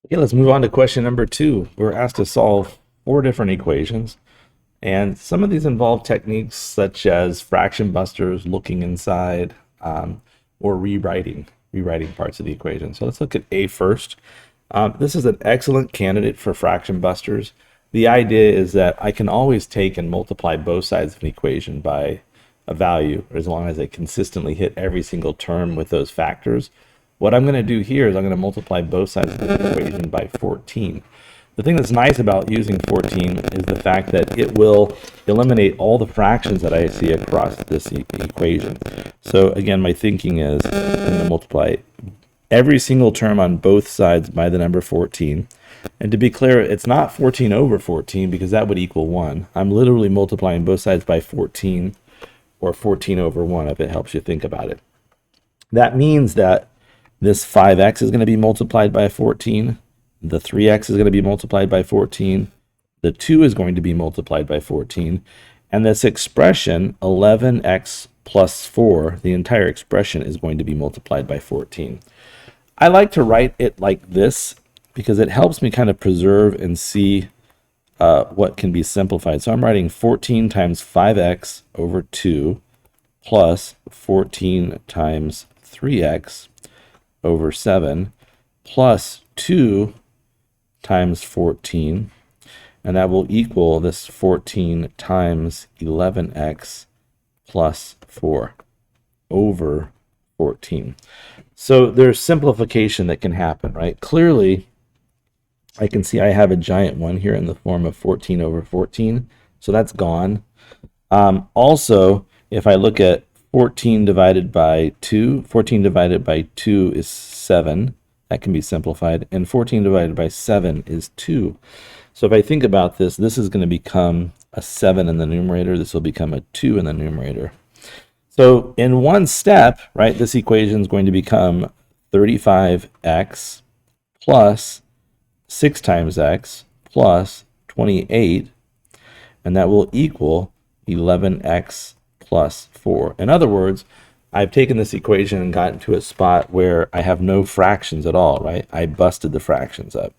Okay, let's move on to question number 2. We're asked to solve 4 different equations, and some of these involve techniques such as fraction busters, looking inside, or rewriting parts of the equation. So let's look at A first. This is an excellent candidate for fraction busters. The idea is that I can always take and multiply both sides of an equation by a value, as long as I consistently hit every single term with those factors. What I'm going to do here is I'm going to multiply both sides of the equation by 14. The thing that's nice about using 14 is the fact that it will eliminate all the fractions that I see across this equation. So again, my thinking is I'm going to multiply every single term on both sides by the number 14. And to be clear, it's not 14 over 14 because that would equal 1. I'm literally multiplying both sides by 14, or 14 over 1 if it helps you think about it. That means that this 5x is going to be multiplied by 14. The 3x is going to be multiplied by 14. The 2 is going to be multiplied by 14. And this expression, 11x plus 4, the entire expression is going to be multiplied by 14. I like to write it like this because it helps me kind of preserve and see what can be simplified. So I'm writing 14 times 5x over 2 plus 14 times 3x over 7 plus 2 times 14, and that will equal this 14 times 11x plus 4 over 14. So there's simplification that can happen, right? Clearly, I can see I have a giant one here in the form of 14 over 14, so that's gone. Also, if I look at 14 divided by 2, 14 divided by 2 is 7. That can be simplified. And 14 divided by 7 is 2. So if I think about this, this is going to become a 7 in the numerator. This will become a 2 in the numerator. So in one step, right, this equation is going to become 35x plus 6 times x plus 28, and that will equal 11x plus 4. In other words, I've taken this equation and gotten to a spot where I have no fractions at all, right? I busted the fractions up.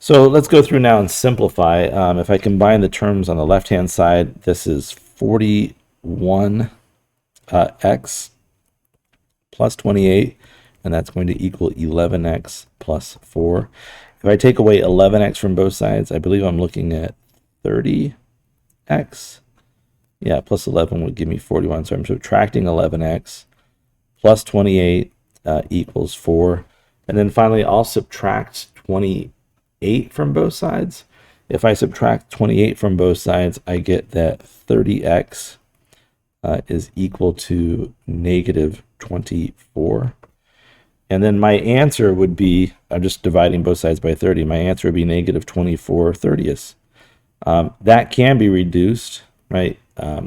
So let's go through now and simplify. If I combine the terms on the left-hand side, this is 41x plus 28, and that's going to equal 11x plus 4. If I take away 11x from both sides, I believe I'm looking at 30x. Yeah, plus 11 would give me 41. So I'm subtracting 11x plus 28 equals 4. And then finally, I'll subtract 28 from both sides. If I subtract 28 from both sides, I get that 30x is equal to negative 24. And then my answer would be, I'm just dividing both sides by 30. My answer would be negative 24 30ths. That can be reduced, right?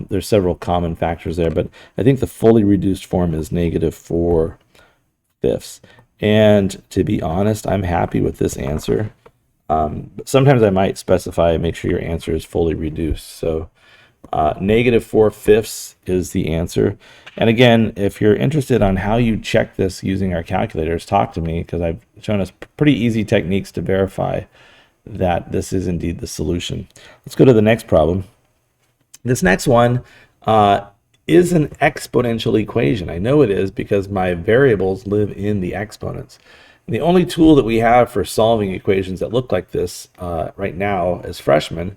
There's several common factors there, but I think the fully reduced form is negative 4/5. And to be honest, I'm happy with this answer. But sometimes I might specify, make sure your answer is fully reduced. So negative 4/5 is the answer. And again, if you're interested on how you check this using our calculators, talk to me, because I've shown us pretty easy techniques to verify that this is indeed the solution. Let's go to the next problem. This next one is an exponential equation. I know it is because my variables live in the exponents. And the only tool that we have for solving equations that look like this right now as freshmen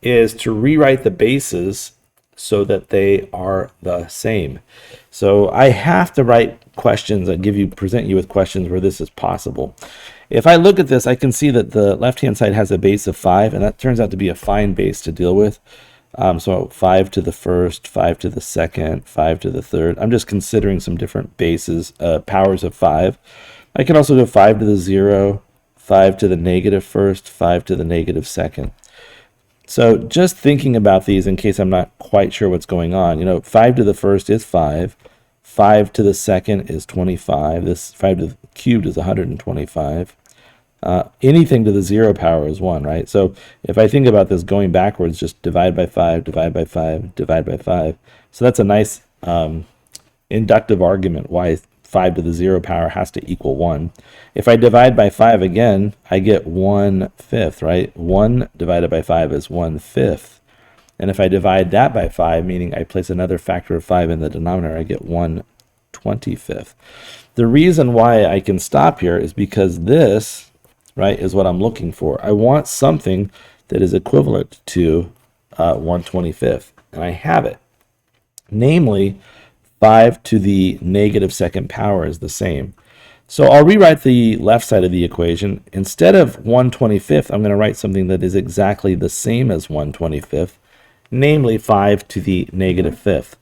is to rewrite the bases so that they are the same. So I have to write questions that present you with questions where this is possible. If I look at this, I can see that the left-hand side has a base of 5, and that turns out to be a fine base to deal with. So 5 to the first, 5 to the second, 5 to the third. I'm just considering some different bases, powers of 5. I can also go 5 to the 0, 5 to the negative first, 5 to the negative second. So just thinking about these in case I'm not quite sure what's going on, 5 to the first is 5. 5 to the second is 25. This 5 to the cubed is 125. Anything to the 0 power is 1, right? So if I think about this going backwards, just divide by 5, divide by 5, divide by 5. So that's a nice inductive argument why 5 to the 0 power has to equal 1. If I divide by 5 again, I get 1/5, right? 1 divided by 5 is 1/5. And if I divide that by 5, meaning I place another factor of 5 in the denominator, I get 1/25. The reason why I can stop here is because this, right, is what I'm looking for. I want something that is equivalent to 1/25, and I have it. Namely, 5 to the negative second power is the same. So I'll rewrite the left side of the equation. Instead of 1/25, I'm going to write something that is exactly the same as 1/25, namely 5 to the negative fifth.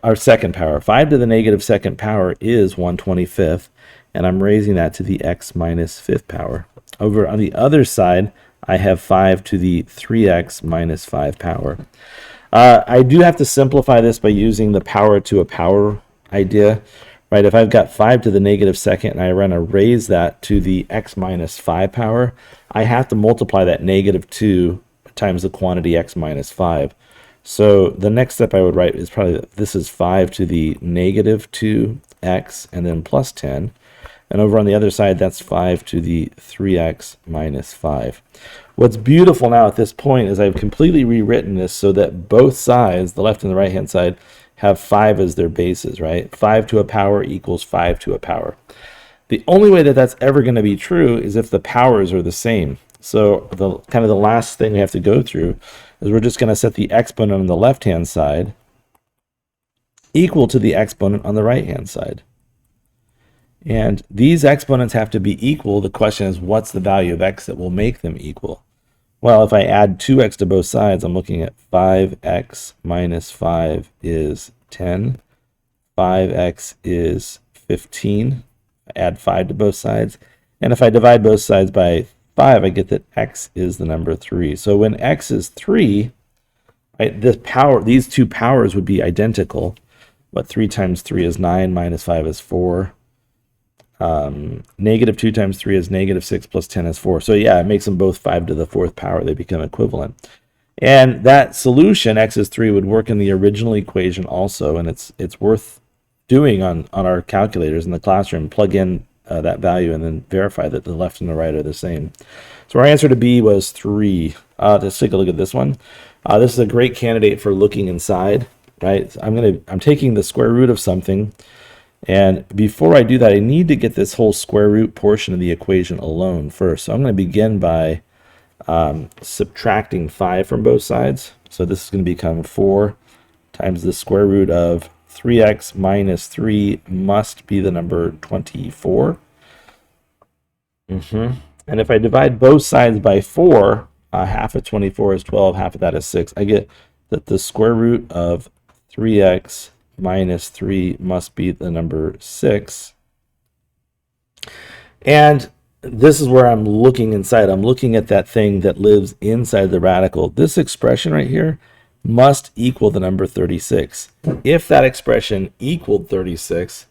Our second power. 5 to the negative second power is 1/25, and I'm raising that to the x minus fifth power. Over on the other side, I have 5 to the 3x minus 5 power. I do have to simplify this by using the power to a power idea, right? If I've got 5 to the negative second and I want to raise that to the x minus 5 power, I have to multiply that negative 2 times the quantity x minus 5. So the next step I would write is probably this is 5 to the negative 2x and then plus 10. And over on the other side, that's 5 to the 3x minus 5. What's beautiful now at this point is I've completely rewritten this so that both sides, the left and the right-hand side, have 5 as their bases, right? 5 to a power equals 5 to a power. The only way that that's ever going to be true is if the powers are the same. So the kind of the last thing we have to go through is we're just going to set the exponent on the left-hand side equal to the exponent on the right-hand side. And these exponents have to be equal. The question is, what's the value of x that will make them equal? Well, if I add 2x to both sides, I'm looking at 5x minus 5 is 10. 5x is 15. I add 5 to both sides. And if I divide both sides by 5, I get that x is the number 3. So when x is 3, right, these two powers would be identical. What 3 times 3 is 9, minus 5 is 4. Negative 2 times 3 is negative 6 plus 10 is 4. So yeah, it makes them both 5 to the fourth power. They become equivalent. And that solution, x is 3, would work in the original equation also, and it's worth doing on our calculators in the classroom. Plug in that value and then verify that the left and the right are the same. So our answer to B was 3. Let's take a look at this one. This is a great candidate for looking inside, right? I'm taking the square root of something. And before I do that, I need to get this whole square root portion of the equation alone first. So I'm going to begin by subtracting 5 from both sides. So this is going to become 4 times the square root of 3x minus 3 must be the number 24. And if I divide both sides by 4, half of 24 is 12, half of that is 6. I get that the square root of 3x minus 3 must be the number 6. And this is where I'm looking inside. I'm looking at that thing that lives inside the radical. This expression right here must equal the number 36. If that expression equaled 36,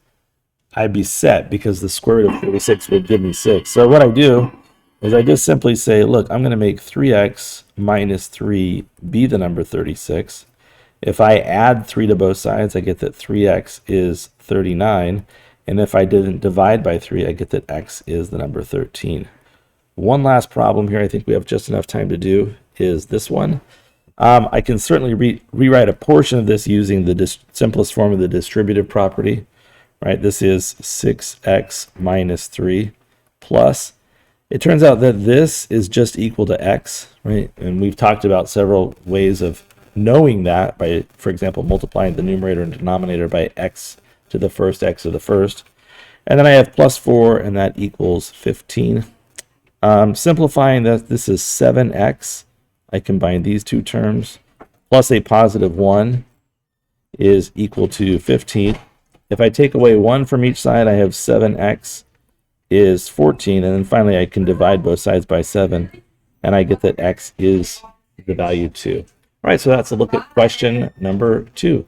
I'd be set because the square root of 36 would give me 6. So what I do is I just simply say, look, I'm going to make 3x minus 3 be the number 36. If I add 3 to both sides, I get that 3x is 39. And if I didn't divide by 3, I get that x is the number 13. One last problem here I think we have just enough time to do is this one. I can certainly rewrite a portion of this using the simplest form of the distributive property. Right? This is 6x minus 3 plus. It turns out that this is just equal to x, right? And we've talked about several ways of knowing that by, for example, multiplying the numerator and denominator by x to the first x to the first. And then I have plus 4, and that equals 15. Simplifying that, this is 7x. I combine these two terms. Plus a positive 1 is equal to 15. If I take away 1 from each side, I have 7x is 14. And then finally, I can divide both sides by 7, and I get that x is the value 2. All right, so that's a look at question number 2.